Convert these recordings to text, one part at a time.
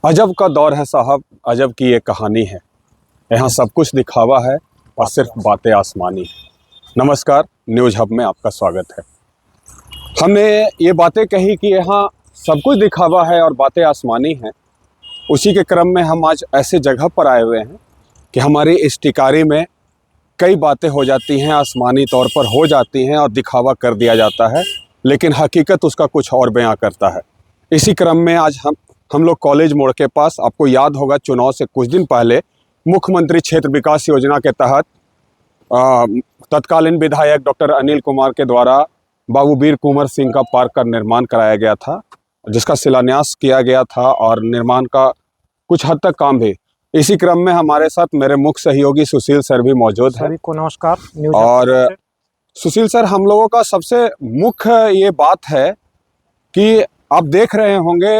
अजब का दौर है साहब, अजब की ये कहानी है। यहाँ सब कुछ दिखावा है और सिर्फ बातें आसमानी है। नमस्कार, न्यूज़ हब में आपका स्वागत है। हमने ये बातें कही कि यहाँ सब कुछ दिखावा है और बातें आसमानी हैं। उसी के क्रम में हम आज ऐसे जगह पर आए हुए हैं कि हमारी इस टिकारी में कई बातें हो जाती हैं, आसमानी तौर पर हो जाती हैं और दिखावा कर दिया जाता है, लेकिन हकीकत उसका कुछ और बयां करता है। इसी क्रम में आज हम लोग कॉलेज मोड़ के पास, आपको याद होगा चुनाव से कुछ दिन पहले मुख्यमंत्री क्षेत्र विकास योजना के तहत तत्कालीन विधायक डॉक्टर अनिल कुमार के द्वारा बाबू वीर कुंवर सिंह का पार्क का निर्माण कराया गया था, जिसका शिलान्यास किया गया था और निर्माण का कुछ हद तक काम भी। इसी क्रम में हमारे साथ मेरे मुख्य सहयोगी सुशील सर भी मौजूद हैं। सभी को नमस्कार। और सुशील सर, हम लोगों का सबसे मुख्य ये बात है कि आप देख रहे होंगे,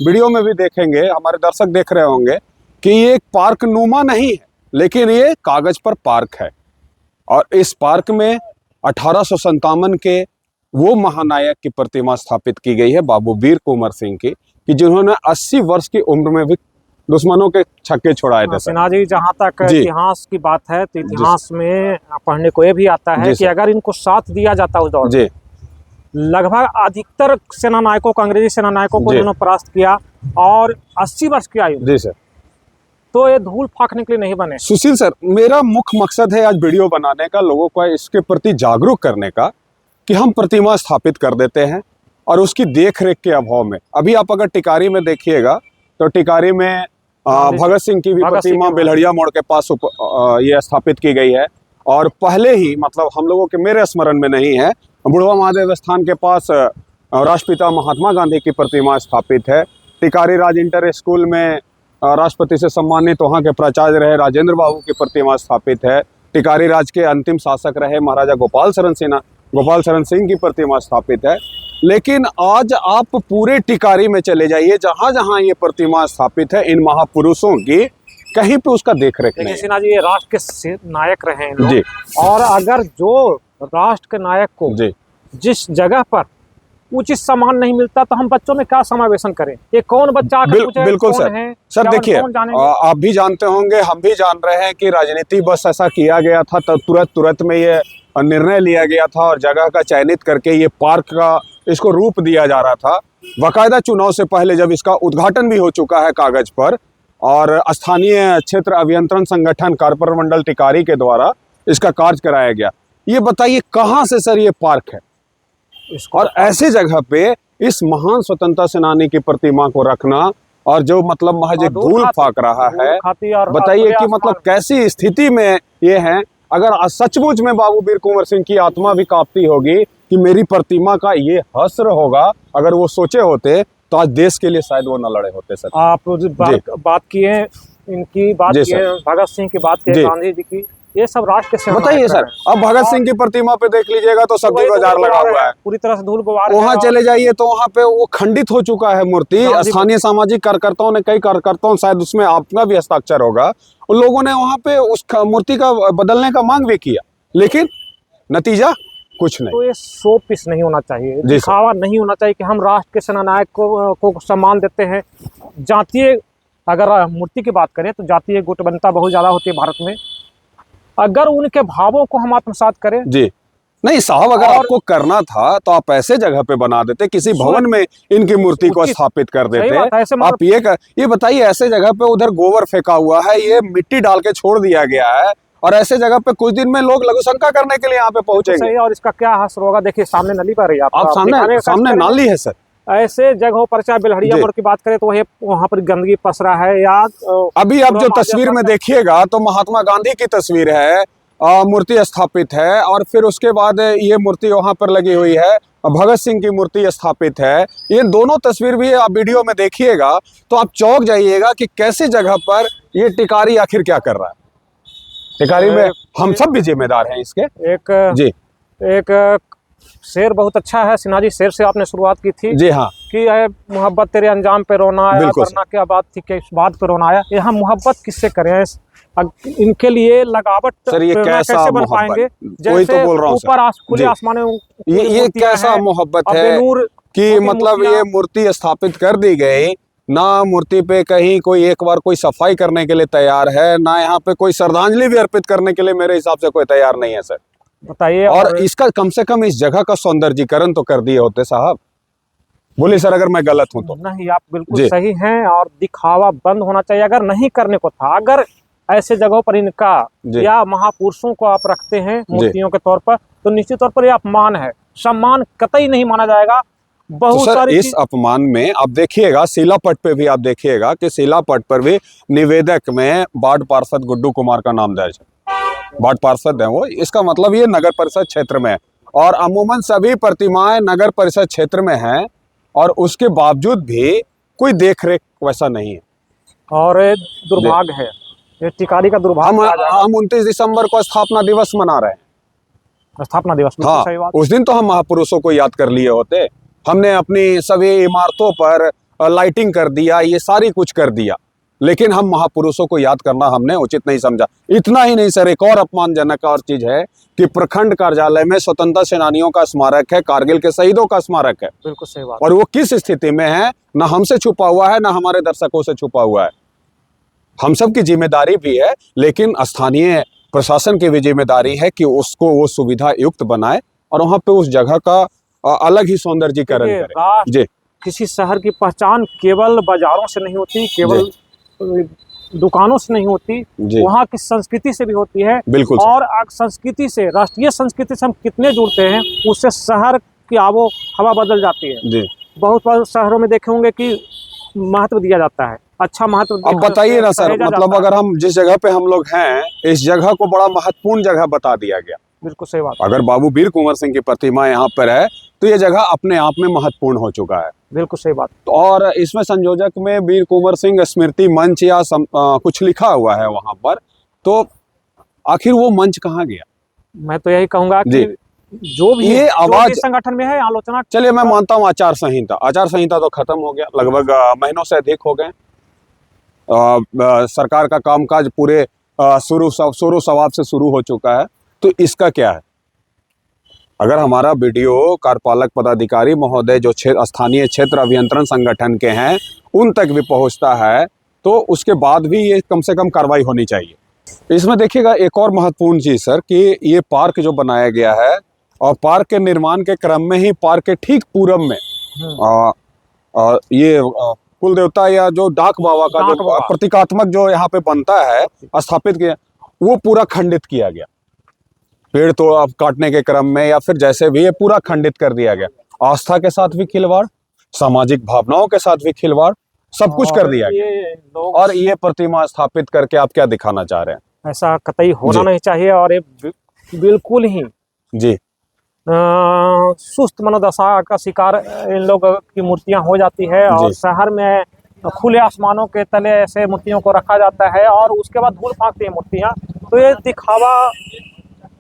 वीडियो में भी देखेंगे, हमारे दर्शक देख रहे होंगे कि ये एक पार्क नुमा नहीं है, लेकिन ये कागज पर पार्क है। और इस पार्क में 1857 के वो महानायक की प्रतिमा स्थापित की गई है, बाबू वीर कुंवर सिंह की, कि जिन्होंने 80 वर्ष की उम्र में भी दुश्मनों के छक्के छुड़ाए थे। सिन्हा जी, जहाँ तक इतिहास की बात है तो इतिहास में पढ़ने को ये भी आता है कि अगर इनको साथ दिया जाता उस दौर में, लगभग अधिकतर सेना नायकों को, अंग्रेजी सेना नायकों को उन्होंने परास्त किया और 80 वर्ष की आयु। जी सर। तो ये धूल फाकने के लिए नहीं बने। सुशील सर, मेरा मुख्य मकसद है आज वीडियो बनाने का, लोगों को इसके प्रति जागरूक करने का, कि हम प्रतिमा स्थापित कर देते हैं और उसकी देख रेख के अभाव में, अभी आप अगर टिकारी में देखिएगा तो टिकारी में भगत सिंह की भी प्रतिमा बेलहड़िया मोड़ के पास ये स्थापित की गई है। और पहले ही, मतलब हम लोगों के, मेरे स्मरण में नहीं है, बुढ़वा महादेव स्थान के पास राष्ट्रपिता महात्मा गांधी की प्रतिमा स्थापित है। टिकारी राज इंटर स्कूल में राष्ट्रपति से सम्मानित वहाँ के प्राचार्य रहे राजेंद्र बाबू की प्रतिमा स्थापित है। टिकारी राज के अंतिम शासक रहे महाराजा गोपाल शरण सिंह की प्रतिमा स्थापित है। लेकिन आज आप पूरे टिकारी में चले जाइए, जहाँ जहाँ ये प्रतिमा स्थापित है, इन महापुरुषों की कहीं पे उसका देख रेख नहीं। सिन्हा जी, ये राष्ट्र के नायक रहे हैं लोग, और अगर जो राष्ट्र के नायक को जिस जगह पर उचित सम्मान नहीं मिलता तो हम बच्चों में क्या समावेशन करें? ये कौन बच्चा बिल्कुल सर देखिए, आप भी जानते होंगे, हम भी जान रहे हैं कि राजनीति बस ऐसा किया गया था, तब तुरंत में ये निर्णय लिया गया था और जगह का चयनित करके ये पार्क का इसको रूप दिया जा रहा था। बाकायदा चुनाव से पहले जब इसका उद्घाटन भी हो चुका है कागज पर, और स्थानीय क्षेत्र अभियंत्रण संगठन कार्पొరేట్ मंडल टिकारी के द्वारा इसका कार्य कराया गया। ये बताइए कहाँ से सर ये पार्क है, और ऐसे जगह पे इस महान स्वतंत्रता सेनानी की प्रतिमा को रखना, और जो मतलब महज एक धूल फाक रहा है, बताइए कि मतलब कैसी स्थिति में ये है। अगर सचमुच में बाबू वीर कुंवर सिंह की आत्मा भी कांपती होगी कि मेरी प्रतिमा का ये हश्र होगा, अगर वो सोचे होते तो आज देश के लिए शायद वो न लड़े होते। सर, आप बात किए, इनकी बात किए, भगत सिंह की बात किए, गांधी जी की, ये सब राष्ट्र के बताइए सर। अब भगत सिंह की प्रतिमा पे देख लीजिएगा तो सब्जी बाजार लगा हुआ है, पूरी तरह से धूल गुबार। वहाँ चले जाइए तो वहाँ पे वो खंडित हो चुका है मूर्ति। स्थानीय सामाजिक कार्यकर्ताओं ने, कई कार्यकर्ताओं, शायद उसमें आपका भी हस्ताक्षर होगा, उन लोगों ने वहाँ पे उस मूर्ति का बदलने का मांग भी किया, लेकिन नतीजा कुछ नहीं। तो ये शो पीस नहीं होना चाहिए, दिखावा नहीं होना चाहिए कि हम राष्ट्र के सेना नायक को सम्मान देते हैं। जातीय, अगर मूर्ति की बात करें तो जातीय गुटबंता बहुत ज्यादा होती है भारत में। अगर उनके भावों को हम आत्मसात करें, नहीं साहब, अगर आपको करना था तो आप ऐसे जगह पे बना देते, किसी भवन में इनकी मूर्ति को स्थापित कर देते। आप ये बताइए, ऐसे जगह पे उधर गोबर फेंका हुआ है, ये मिट्टी डाल के छोड़ दिया गया है, और ऐसे जगह पे कुछ दिन में लोग लघु शंका करने के लिए यहाँ पे पहुंचेंगे। और इसका क्या हश्र होगा? देखिए सामने नली पर रही है, आप सामने नाली है सर। ऐसे जगहों पर, चाहे बेलहड़िया मोड़ की बात करें तो वहाँ पर गंदगी पसरा है। या अभी आप जो तस्वीर में देखिएगा तो महात्मा गांधी की तस्वीर है, मूर्ति स्थापित है, और फिर उसके बाद ये मूर्ति वहाँ पर लगी हुई है, भगत सिंह की मूर्ति स्थापित है। ये दोनों तस्वीर भी आप वीडियो में देखिएगा तो आप चौंक जाइएगा कि कैसी जगह पर ये टिकारी आखिर क्या कर रहा है। टिकारी में हम सब भी जिम्मेदार हैं इसके। एक शेर बहुत अच्छा है सिन्हा जी, शेर से आपने शुरुआत की थी। जी हाँ, कि मोहब्बत तेरे अंजाम पे रोना आया, वरना क्या बात थी कि इस बात पे रोना आया। यहाँ मोहब्बत किससे करें? इनके लिए लगावट सर, ये कैसा बन पाएंगे? वही तो बोल रहा हूँ ऊपर खुले आसमान में ये कैसा मोहब्बत है कि मतलब ये मूर्ति स्थापित कर दी गई ना मूर्ति पे कहीं कोई एक बार कोई सफाई करने के लिए तैयार है, ना यहाँ पे कोई श्रद्धांजलि भी अर्पित करने के लिए मेरे हिसाब से कोई तैयार नहीं है सर। बताइए। और इसका कम से कम इस जगह का सौंदर्यीकरण तो कर दिए होते साहब। बोलिए सर अगर मैं गलत हूं तो। नहीं, आप बिल्कुल सही हैं। और दिखावा बंद होना चाहिए। अगर नहीं करने को था, अगर ऐसे जगहों पर इनका या महापुरुषों को आप रखते हैं मूर्तियों के तौर पर, तो निश्चित तौर पर यह अपमान है। सम्मान कतई नहीं माना जाएगा। बहुत तो सारी इस अपमान में आप देखिएगा शिलापट पे भी आप देखिएगा कि शिलापट पर भी निवेदक में वार्ड पार्षद गुड्डू कुमार का नाम दर्ज है। वार्ड पार्षद है वो, इसका मतलब ये नगर परिषद क्षेत्र में है। और अमूमन सभी प्रतिमाएं नगर परिषद क्षेत्र में हैं और उसके बावजूद भी कोई देख रेख वैसा नहीं है। और दुर्भाग्य है, ये टिकारी का दुर्भाग्य। हम 29 दिसंबर को स्थापना दिवस मना रहे हैं। स्थापना दिवस, हाँ, सही बात। उस दिन तो हम महापुरुषों को याद कर लिए होते। हमने अपनी सभी इमारतों पर लाइटिंग कर दिया, ये सारी कुछ कर दिया, लेकिन हम महापुरुषों को याद करना हमने उचित नहीं समझा। इतना ही नहीं सर, एक और अपमानजनक और चीज है कि प्रखंड कार्यालय में स्वतंत्रता सेनानियों का स्मारक है, कारगिल के शहीदों का स्मारक है। बिल्कुल सही बात। और वो किस स्थिति में है, ना हमसे छुपा हुआ है, ना हमारे दर्शकों से छुपा हुआ है। हम सब की जिम्मेदारी भी है, लेकिन स्थानीय प्रशासन की भी जिम्मेदारी है कि उसको वो सुविधा युक्त बनाए और वहां पे उस जगह का अलग ही सौंदर्यीकरण करे। जी, किसी शहर की पहचान केवल बाजारों से नहीं होती, केवल दुकानों से नहीं होती, वहाँ की संस्कृति से भी होती है। बिल्कुल। और संस्कृति से, राष्ट्रीय संस्कृति से हम कितने जुड़ते हैं, उससे शहर की आबो हवा बदल जाती है। जी। बहुत बार शहरों में देखे होंगे कि महत्व दिया जाता है, अच्छा महत्व। अब बताइए ना सर, मतलब अगर हम जिस जगह पे हम लोग हैं, इस जगह को बड़ा महत्वपूर्ण जगह बता दिया गया। बिल्कुल सही बात। अगर बाबू वीर कुंवर सिंह की प्रतिमा यहाँ पर है तो ये जगह अपने आप में महत्वपूर्ण हो चुका है। बिल्कुल सही बात। और इसमें संयोजक में वीर कुंवर सिंह स्मृति मंच या कुछ लिखा हुआ है वहां पर, तो आखिर वो मंच कहाँ गया? मैं तो यही कहूंगा कि जो भी ये आवाज संगठन में है आलोचना। चलिए मैं मानता हूँ आचार संहिता तो खत्म हो गया, लगभग महीनों से अधिक हो गए। सरकार का कामकाज पूरे शुरू सवाब से शुरू हो चुका है, तो इसका क्या है? अगर हमारा बीडीओ कार्यपालक पदाधिकारी महोदय जो स्थानीय क्षेत्र अभियंत्रण संगठन के हैं उन तक भी पहुंचता है, तो उसके बाद भी ये कम से कम कार्रवाई होनी चाहिए। इसमें देखिएगा एक और महत्वपूर्ण चीज सर कि ये पार्क जो बनाया गया है, और पार्क के निर्माण के क्रम में ही पार्क के ठीक पूरब में ये कुल देवता या जो डाक बाबा का जो प्रतीकात्मक जो यहाँ पे बनता है, स्थापित किया, वो पूरा खंडित किया गया। पेड़ तो अब काटने के क्रम में या फिर जैसे भी ये पूरा खंडित कर दिया गया। आस्था के साथ भी खिलवाड़, सामाजिक भावनाओं के साथ भी खिलवाड़, सब कुछ कर दिया गया। और ये प्रतिमा स्थापित करके आप क्या दिखाना चाह रहे हैं? ऐसा कतई होना नहीं चाहिए। और ये बिल्कुल ही जी सुस्त मनोदशा का शिकार इन लोग की मूर्तियां हो जाती है। और शहर में खुले आसमानों के तले ऐसे मूर्तियों को रखा जाता है और उसके बाद धूल फांकती है मूर्तियां। तो ये दिखावा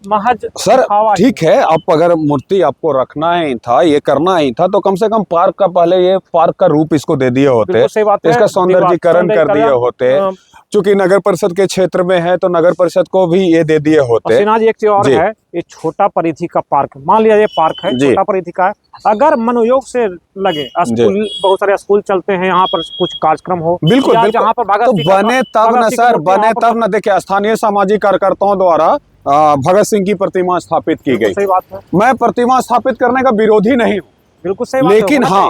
महज सर ठीक है, आप अगर मूर्ति आपको रखना ही था, ये करना ही था, तो कम से कम पार्क का पहले ये पार्क का रूप इसको दे दिए होते, इसका सौंदर्यीकरण कर दिए होते। चूंकि नगर परिषद के क्षेत्र में है तो नगर परिषद को भी ये दे दिए होते। जी एक चीज और है, ये छोटा परिधि का पार्क, मान लिया ये पार्क है, छोटा परिधि का है, अगर मनोयोग से लगे, स्कूल बहुत सारे स्कूल चलते हैं, यहाँ पर कुछ कार्यक्रम हो, बिल्कुल जहाँ पर तो बने तब न सर, बने तब न। देखिए स्थानीय सामाजिक कार्यकर्ताओं द्वारा भगत सिंह की प्रतिमा स्थापित की गई। सही बात है। मैं प्रतिमा स्थापित करने का विरोधी नहीं हूँ, बिल्कुल सही बात, लेकिन हाँ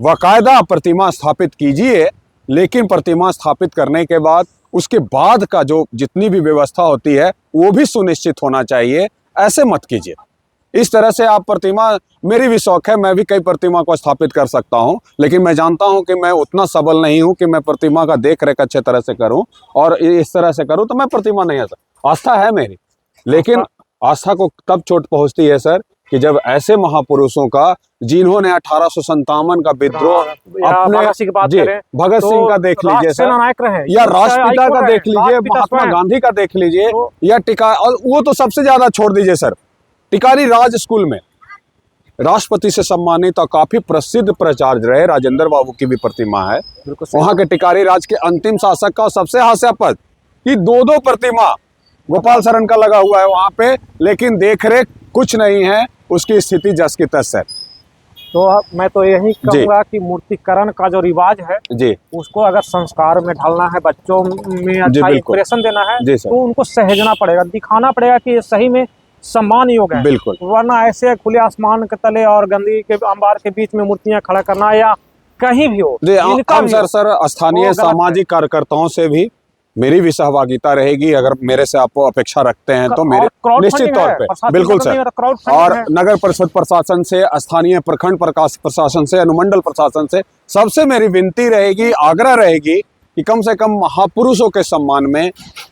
बाकायदा प्रतिमा स्थापित कीजिए, लेकिन प्रतिमा स्थापित करने के बाद उसके बाद का जो जितनी भी व्यवस्था होती है वो भी सुनिश्चित होना चाहिए। ऐसे मत कीजिए इस तरह से आप प्रतिमा, मेरी भी शौक है, मैं भी कई प्रतिमा को स्थापित कर सकता हूं, लेकिन मैं जानता हूं कि मैं उतना सबल नहीं हूं कि मैं प्रतिमा का देख रेख अच्छे तरह से करूं और इस तरह से करूं, तो मैं प्रतिमा नहीं आ सकता। आस्था है मेरी, लेकिन आस्था को तब चोट पहुंचती है सर कि जब ऐसे महापुरुषों का, जिन्होंने 1857 का विद्रोह अपने भगत सिंह का देख लीजिए सर, या राष्ट्रपिता का देख लीजिए, महात्मा गांधी का देख लीजिए, या टिका, और वो तो सबसे ज्यादा छोड़ दीजिए सर, टिकारी राज स्कूल में राष्ट्रपति से सम्मानित और काफी प्रसिद्ध प्राचार्य रहे राजेंद्र बाबू की भी प्रतिमा है। वहां के टिकारी राज के अंतिम शासक का, और सबसे हास्यास्पद कि दो प्रतिमा गोपाल शरण का लगा हुआ है वहां पे, लेकिन देख रेख कुछ नहीं है, उसकी स्थिति जस की तस है। तो मैं तो यही कहूँगा कि मूर्तिकरण का जो रिवाज है जी उसको अगर संस्कार में ढालना है, बच्चों में अच्छा इंप्रेशन देना है, तो उनको सहेजना पड़ेगा, दिखाना पड़ेगा कि ये सही में सम्मान योग है। बिल्कुल। वरना ऐसे खुले आसमान के तले और गंदगी के अंबार के बीच में मूर्तियां खड़ा करना या कहीं भी हो, हम सर स्थानीय सामाजिक कार्यकर्ताओं से भी मेरी भी सहभागिता रहेगी, अगर मेरे से आप अपेक्षा रखते हैं तो मेरे निश्चित तौर पे बिल्कुल सर। और नगर परिषद प्रशासन से, स्थानीय प्रखंड प्रशासन से, अनुमंडल प्रशासन से सबसे मेरी विनती रहेगी, आग्रह रहेगी कि कम से कम महापुरुषों के सम्मान में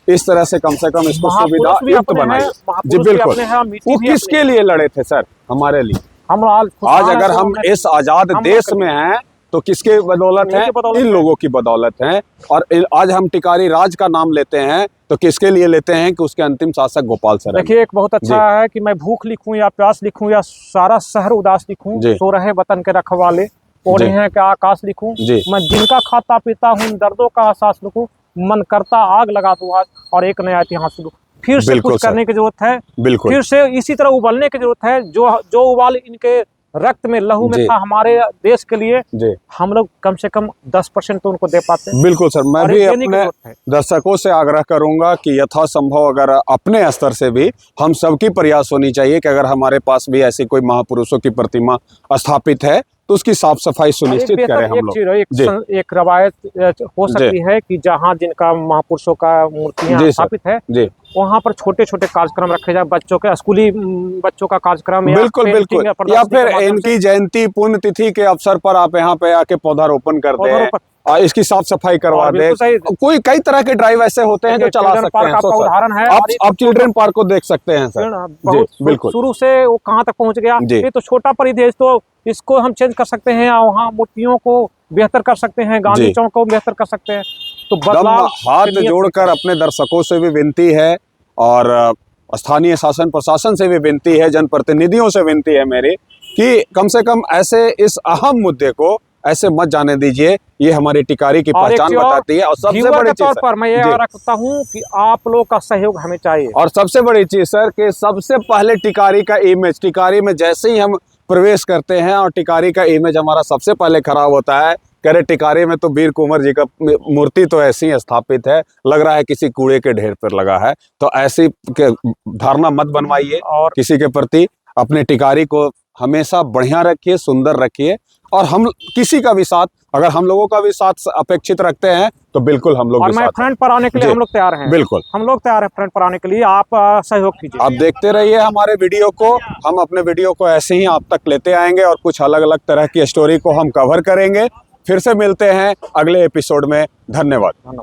इस तरह से कम इसको सुविधा युक्त बनाइए। जी बिल्कुल। वो किसके लिए लड़े थे सर? हमारे लिए। हम आज अगर हम इस आजाद देश में हैं तो किसके बदौलत है? इन लोगों की बदौलत है। और आज हम टिकारी राज का नाम लेते हैं तो किसके लिए लेते हैं? कि उसके अंतिम शासक गोपाल सर। देखिए, एक बहुत अच्छा है कि मैं भूख लिखूं या प्यास लिखूं या सारा शहर उदास लिखूं, सो रहे वतन के रखवाले ओढ़े हैं क्या आकाश लिखूं, मैं जिनका खाता पीता हूं दर्दों का एहसास लिखूं, मन करता आग लगा दूं आज और एक नया इतिहास लिखूं। फिर से कुछ करने की जरूरत है, फिर से इसी तरह उबलने की जरूरत है। जो उबाल इनके रक्त में, लहू में था हमारे देश के लिए, हम लोग कम से कम 10% तो उनको दे पाते हैं। बिल्कुल सर। मैं भी अपने दर्शकों से आग्रह करूंगा कि यथासंभव अगर अपने स्तर से भी हम सबकी प्रयास होनी चाहिए कि अगर हमारे पास भी ऐसी कोई महापुरुषों की प्रतिमा स्थापित है तो उसकी साफ सफाई सुनिश्चित करें हम लोग। एक रवायत हो सकती है कि जहाँ जिनका महापुरुषों का मूर्तियां स्थापित है वहाँ पर छोटे छोटे कार्यक्रम रखे जाए, बच्चों के स्कूली बच्चों का कार्यक्रम, बिल्कुल बिल्कुल, या फिर इनकी जयंती पुण्यतिथि के अवसर पर आप यहाँ पे आके पौधारोपण करते हैं और इसकी साफ सफाई करवा दे। कोई कई तरह के ड्राइव ऐसे होते हैं जो चला सकते हैं। उदाहरण है, आप चिल्ड्रन पार्क को देख सकते हैं सर। बिल्कुल, शुरू से वो कहाँ तक पहुँच गया, ये तो छोटा परिदेश, तो इसको हम चेंज कर सकते हैं, वहाँ मूर्तियों को बेहतर कर सकते हैं, गांधी चौक को बेहतर कर सकते हैं। तो बदलाव हाथ जोड़कर अपने दर्शकों से भी विनती है और स्थानीय शासन प्रशासन से भी विनती है, जनप्रतिनिधियों से विनती है मेरी कि कम से कम ऐसे इस अहम मुद्दे को ऐसे मत जाने दीजिए। ये हमारी टिकारी की पहचान बताती है। और सबसे बड़ी चीज पर मैं ये रखता हूँ कि आप लोग का सहयोग हमें चाहिए। और सबसे बड़ी चीज सर कि सबसे पहले टिकारी का इमेज, टिकारी में जैसे ही हम प्रवेश करते हैं और टिकारी का इमेज हमारा सबसे पहले खराब होता है। कह रहे टिकारी में तो वीर कुंवर जी का मूर्ति तो ऐसी ही स्थापित है, लग रहा है किसी कूड़े के ढेर पर लगा है। तो ऐसी धारणा मत बनवाइए और किसी के प्रति अपने टिकारी को हमेशा बढ़िया रखिए, सुंदर रखिए। और हम किसी का भी साथ, अगर हम लोगों का भी साथ अपेक्षित रखते हैं तो बिल्कुल हम लोग मैं फ्रंट पर आने के लिए हम लोग तैयार हैं। बिल्कुल, हम लोग तैयार हैं फ्रंट पर आने के लिए, आप सहयोग कीजिए। आप देखते रहिए हमारे वीडियो को, हम अपने वीडियो को ऐसे ही आप तक लेते आएंगे और कुछ अलग अलग तरह की स्टोरी को हम कवर करेंगे। फिर से मिलते हैं अगले एपिसोड में। धन्यवाद।